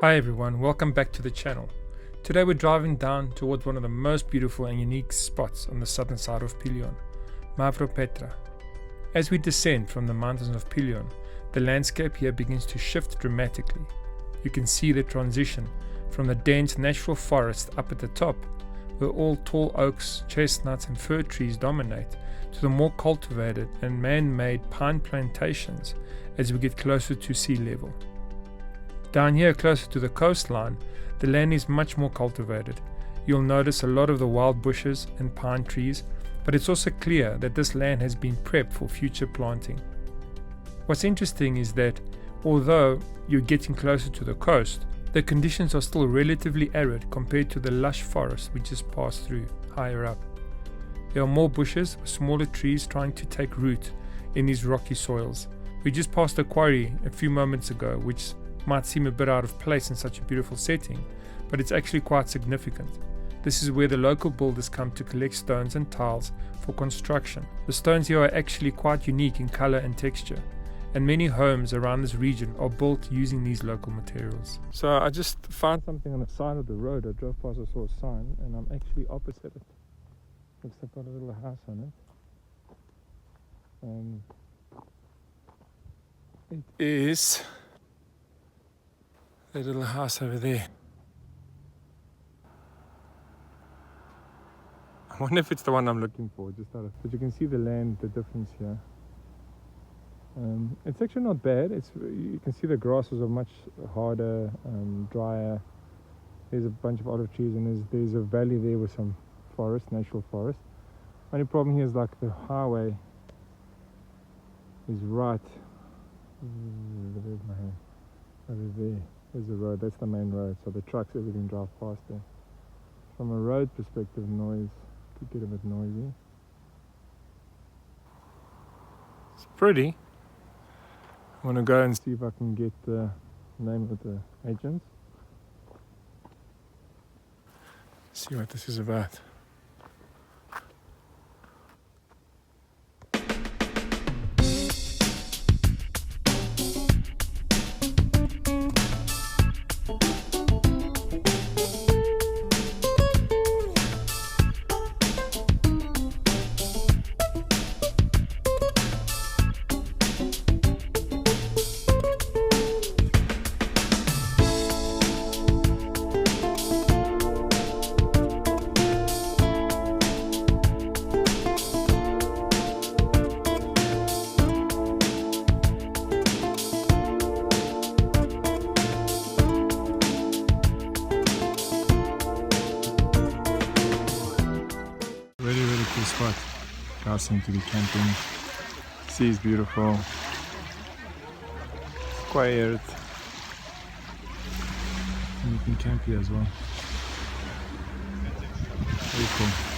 Hi everyone, welcome back to the channel. Today we're driving down towards one of the most beautiful and unique spots on the southern side of Pilion, Mavropetra. As we descend from the mountains of Pilion, the landscape here begins to shift dramatically. You can see the transition from the dense natural forest up at the top, where all tall oaks, chestnuts and fir trees dominate, to the more cultivated and man-made pine plantations as we get closer to sea level. Down here closer to the coastline, the land is much more cultivated. You'll notice a lot of the wild bushes and pine trees, but it's also clear that this land has been prepped for future planting. What's interesting is that although you're getting closer to the coast, the conditions are still relatively arid compared to the lush forest we just passed through higher up. There are more bushes with smaller trees trying to take root in these rocky soils. We just passed a quarry a few moments ago, which might seem a bit out of place in such a beautiful setting, but it's actually quite significant. This is where the local builders come to collect stones and tiles for construction. The stones here are actually quite unique in color and texture, and many homes around this region are built using these local materials. So I just found something on the side of the road. I drove past, I saw a sign, and I'm actually opposite it. Looks like got a little house on it. It is the little house over there. I wonder if it's the one I'm looking for, but you can see the land, the difference here. It's actually not bad. You can see the grasses are much harder, drier. There's a bunch of olive trees, and there's a valley there with some forest, natural forest. Only problem here is like the highway is right over there. There's the road, that's the main road, so the trucks, everything drive past there. From a road perspective, noise could get a bit noisy. It's pretty. I want to go and see if I can get the name of the agents. See what this is about. Really cool spot. Guys seem to be camping. Sea is beautiful. It's quiet. And you can camp here as well. Very cool.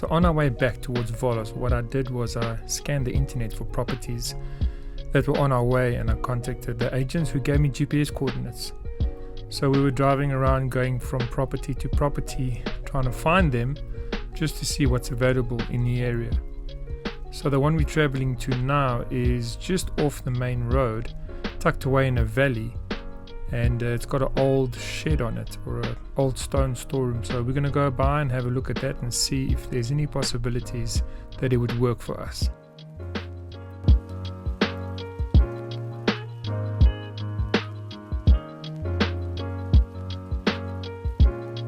So on our way back towards Volos, what I did was I scanned the internet for properties that were on our way, and I contacted the agents who gave me GPS coordinates. So we were driving around, going from property to property, trying to find them just to see what's available in the area. So the one we're traveling to now is just off the main road, tucked away in a valley, and it's got an old shed on it, or an old stone storeroom. So we're going to go by and have a look at that and see if there's any possibilities that it would work for us.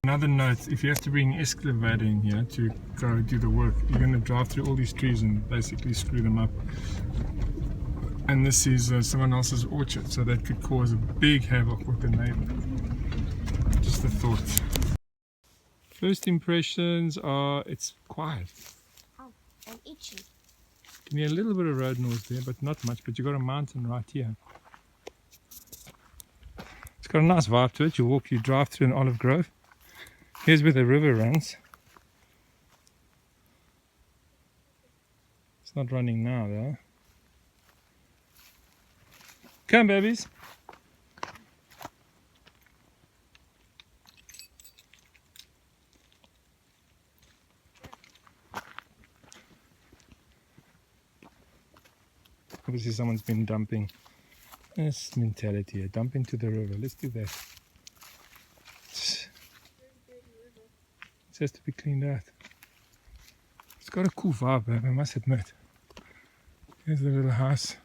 Another note, if you have to bring an excavator in here to go do the work, you're going to drive through all these trees and basically screw them up. And this is someone else's orchard, so that could cause a big havoc with the neighbor. Just a thought. First impressions are it's quiet. Oh, and itchy. Can hear a little bit of road noise there, but not much. But you've got a mountain right here. It's got a nice vibe to it. You drive through an olive grove. Here's where the river runs. It's not running now though. Come, babies. Obviously someone's been dumping. This mentality here, dump into the river. Let's do that. It has to be cleaned out. It's got a cool vibe, I must admit. Here's the little house.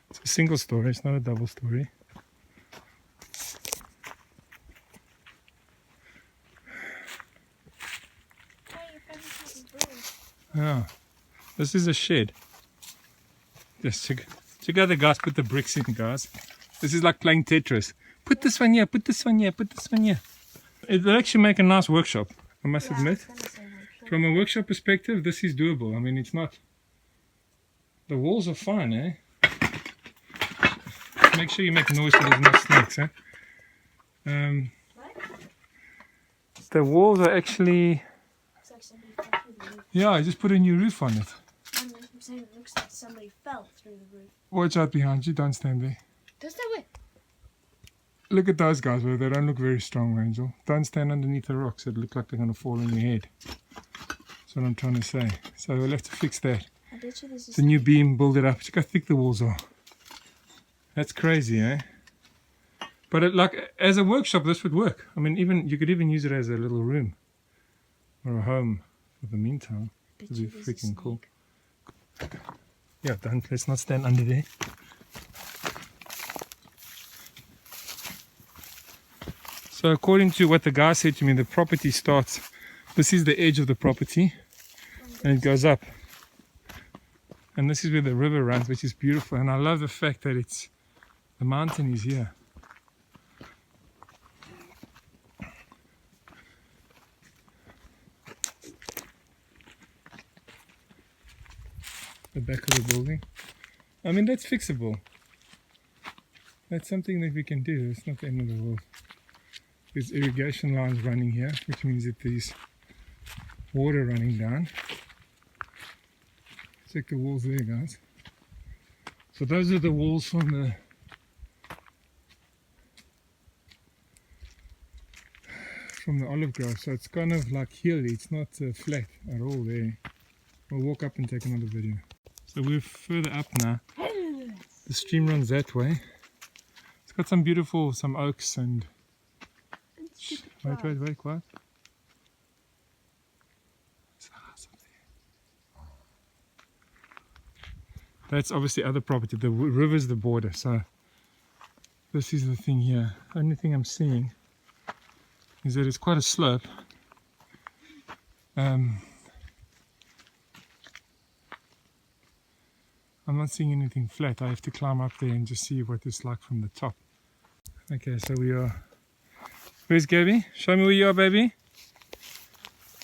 It's a single story, it's not a double story. Yeah, this is a shed. Just check out the guys put the bricks in, guys. This is like playing Tetris. Put this one here, put this one here, put this one here. It'll actually make a nice workshop, I must admit. From a workshop perspective, this is doable. I mean, it's not... The walls are fine, eh? Make sure you make noise so there's no snakes, eh? The walls are actually... Yeah, I just put a new roof on it. I'm saying it looks like somebody fell through the roof. Watch out behind you, don't stand there. Does that work? Look at those guys, bro. They don't look very strong, Angel. Don't stand underneath the rocks. It look like they're going to fall on your head. That's what I'm trying to say. So we'll have to fix that. I bet you this is... It's a new beam, build it up. Look how thick the walls are. That's crazy, eh? But it, like as a workshop, this would work. I mean, even you could even use it as a little room or a home for the meantime. It'd be freaking cool. Yeah, let's not stand under there. So according to what the guy said to me, the property starts, this is the edge of the property, and it goes up. And this is where the river runs, which is beautiful. And I love the fact that the mountain is here. The back of the building. I mean, that's fixable. That's something that we can do. It's not the end of the world. There's irrigation lines running here, which means that there's water running down. Check the walls there, guys. So those are the walls from the olive grove. So it's kind of like hilly. It's not flat at all there. We'll walk up and take another video. So we're further up now. The stream runs that way. It's got some oaks and... Wait, quiet. That's obviously other property. The river's the border, so this is the thing here. The only thing I'm seeing is that it's quite a slope. I'm not seeing anything flat. I have to climb up there and just see what it's like from the top. Okay, so we are... Where's Gabby? Show me where you are, baby.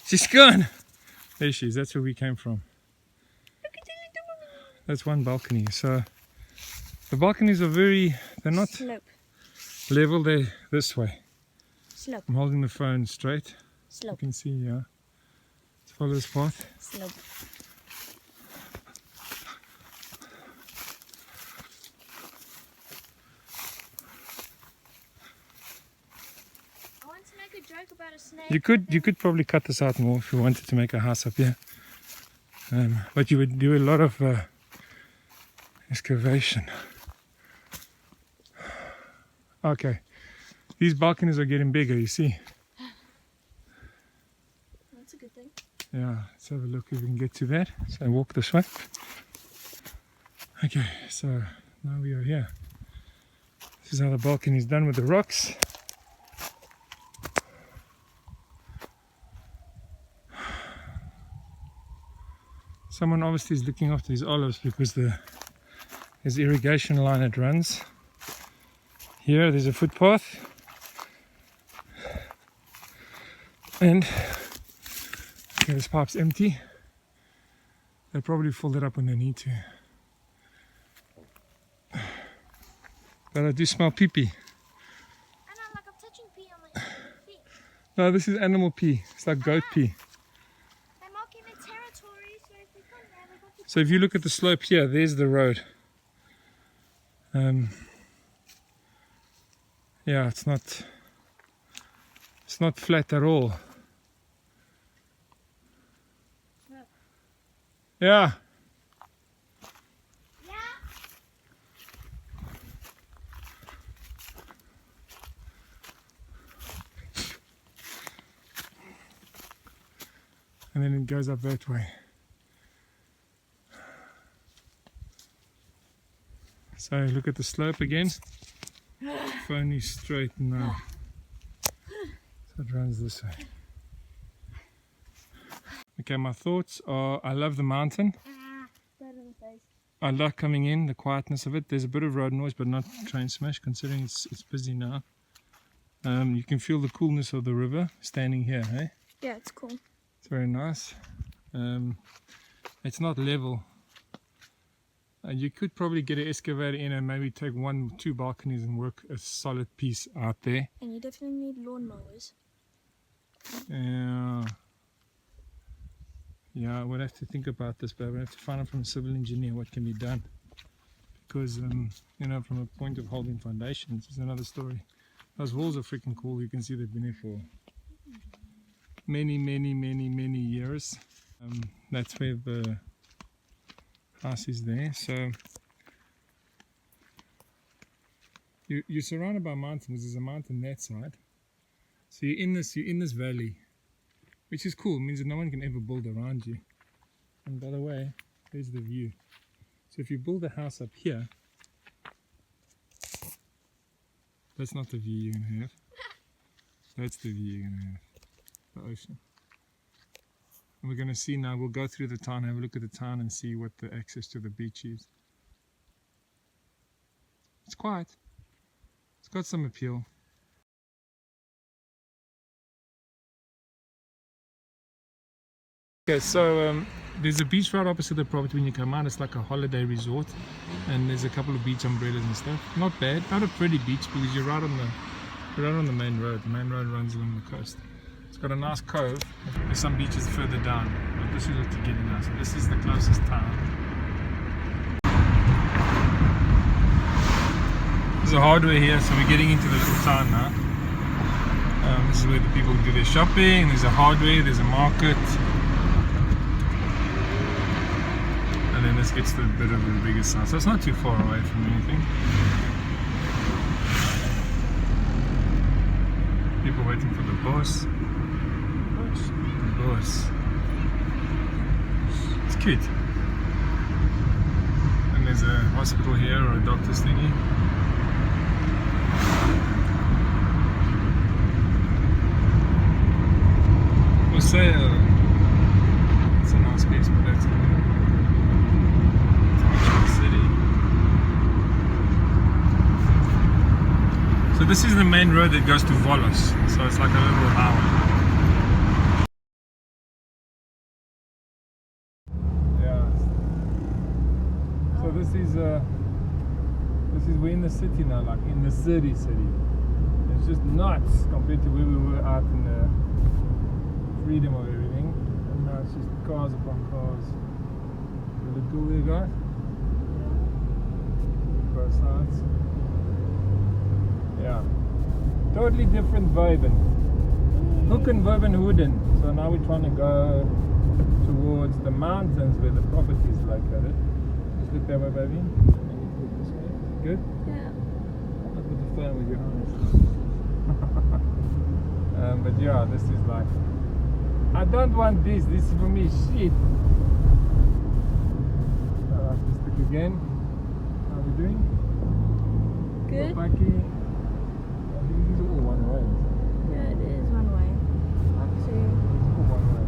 She's gone. There she is. That's where we came from. That's one balcony. So the balconies are they're not slope. Level, they're this way. Slope. I'm holding the phone straight. Slope. You can see here. It's follow this path. Nope. I want to make a joke about a snake. You could probably cut this out more if you wanted to make a house up here. But you would do a lot of excavation. Okay, these balconies are getting bigger, you see. That's a good thing. Yeah, let's have a look if we can get to that. So walk this way. Okay, so now we are here. This is how the balcony is done with the rocks. Someone obviously is looking after these olives because there's irrigation line that runs. Here there's a footpath. And okay, this pipe's empty. They'll probably fill it up when they need to. But I do smell pee-pee. I know, like I'm touching pee on my feet. No, this is animal pee. It's like goat pee. They're marking the territory, so if we come there, we got to... So if you look at the slope here, there's the road. Yeah, it's not flat at all. Yeah. Yeah? And then it goes up that way. So look at the slope again. Phone is straight now. So it runs this way. Okay, my thoughts are I love the mountain. Right in the face. I like coming in, the quietness of it. There's a bit of road noise, but not train smash, considering it's busy now. You can feel the coolness of the river standing here, hey? Yeah, it's cool. It's very nice. It's not level. You could probably get an excavator in and maybe take 1 or 2 balconies and work a solid piece out there. And you definitely need lawnmowers. Yeah, I would have to think about this, but I would have to find out from a civil engineer what can be done. Because, you know, from a point of holding foundations, it's another story. Those walls are freaking cool. You can see they've been there for many years. That's where the house is there. So you're surrounded by mountains. There's a mountain that side. So you're in this valley, which is cool. It means that no one can ever build around you. And by the way, there's the view. So if you build a house up here, that's not the view you're gonna have. That's the view you're gonna have. The ocean. And we're going to see now, we'll go through the town, have a look at the town and see what the access to the beach is. It's quiet. It's got some appeal. Okay, so there's a beach right opposite the property when you come out. It's like a holiday resort. And there's a couple of beach umbrellas and stuff. Not bad. Not a pretty beach because you're right on the main road. The main road runs along the coast. It's got a nice cove. There's some beaches further down, but this is what you're getting now. So this is the closest town. There's a hardware here, so we're getting into the little town now. This is where the people do their shopping. There's a hardware, there's a market. And then this gets to a bit of a bigger size. So it's not too far away from anything. People waiting for the bus. Volos. It's cute. And there's a hospital here or a doctor's thingy. For sale. It's a nice place, but that's a city. So this is the main road that goes to Volos. So it's like a little highway. This is we're in the city now, like in the city. It's just nuts compared to where we were out in the freedom of everything. And now it's It's just cars upon cars. You look cool there, guys? Both sides. Yeah. Totally different vibing. Hook and Hoeden. So now we're trying to go towards the mountains where the property is located. Just look that way, baby. And you look this way. Good? Yeah. Look with the phone with your eyes. But yeah, this is like, I don't want this. This is for me shit. Alright, let's look again. How are we doing? Good. Bucky. I think these are all one way. Yeah, it is one way. Actually, These are all one way.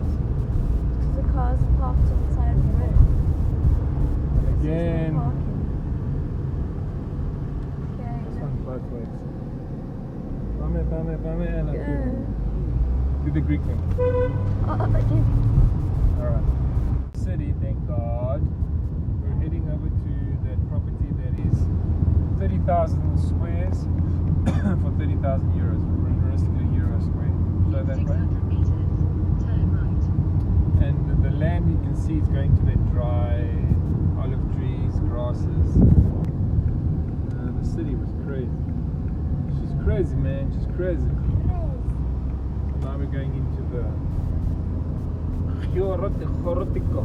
because the cars are parked on the side of the road. And This is again, no parking. Okay. this one's both ways. Pame. Good. Do the Greek thing. Okay. Alright. City, thank God. We're heading over to that property that is 30,000 squares for 30,000 euros. Realistically, euro square. So that way. Turn right. And the land you can see is going to that dry olive trees, grasses. The city was crazy. She's crazy, man. She's crazy. So now we're going into the Chorotico.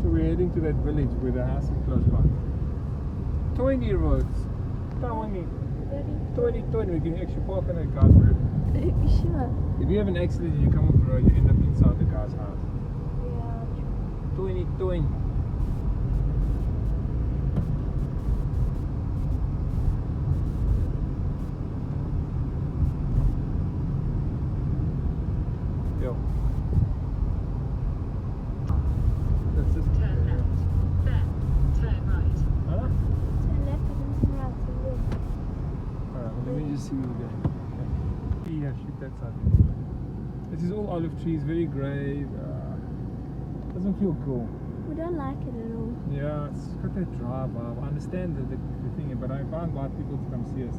So we're heading to that village where the house is close by. 20 roads. 20. We can actually park on that guy's roof. Sure. If you have an accident and you come off the road, you end up inside the guy's house. Yeah. 20. Yo. That's it. Turn left. There. Turn right. Huh? Turn left and then turn right to the left. Alright, well, let me just see where we're going. Okay. Yeah, shoot that side. This is all olive trees, very grey. Doesn't feel cool. We don't like it at all. Yeah, it's got that dry vibe. I understand the thing, but I can't invite people to come see us.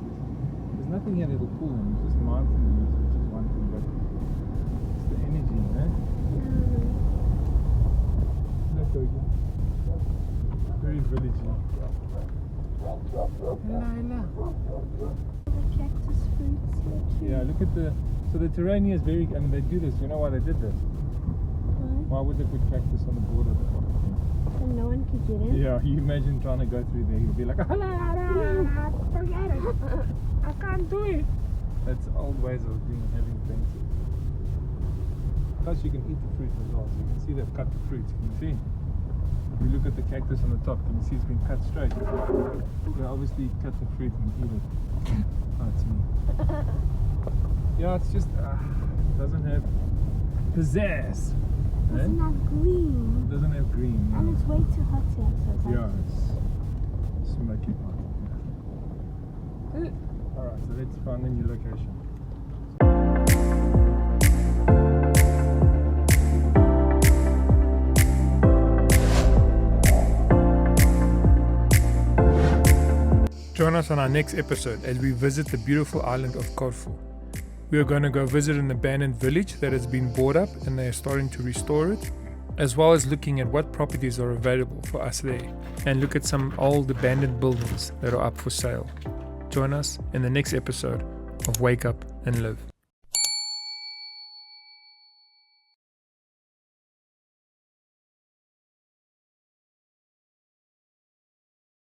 There's nothing here that'll pull them. It's just mountain views, which is one thing, but it's the energy, man. Let's go again. Very villagey. The cactus fruits here too. Yeah, look at the. So the terrain here is very. I mean, they do this. You know why they did this? Why? Why would they put cactus on the border of the property? So no one could get in. Yeah, you imagine trying to go through there. You'll be like, forget it. I can't do it. That's old ways of having things. Plus, you can eat the fruit as well. So you can see they've cut the fruit. Can you see? If you look at the cactus on the top, can you see it's been cut straight? They obviously cut the fruit and eat it. Oh, it's me. Yeah, it's just doesn't have pizzazz. Doesn't have green. Doesn't have green. And it's way too hot here, so it's like Yeah, it's smoky hot. Alright, so let's find a new location. Join us on our next episode as we visit the beautiful island of Corfu. We are going to go visit an abandoned village that has been bought up and they are starting to restore it, as well as looking at what properties are available for us there, and look at some old abandoned buildings that are up for sale. Join us in the next episode of Wake Up and Live.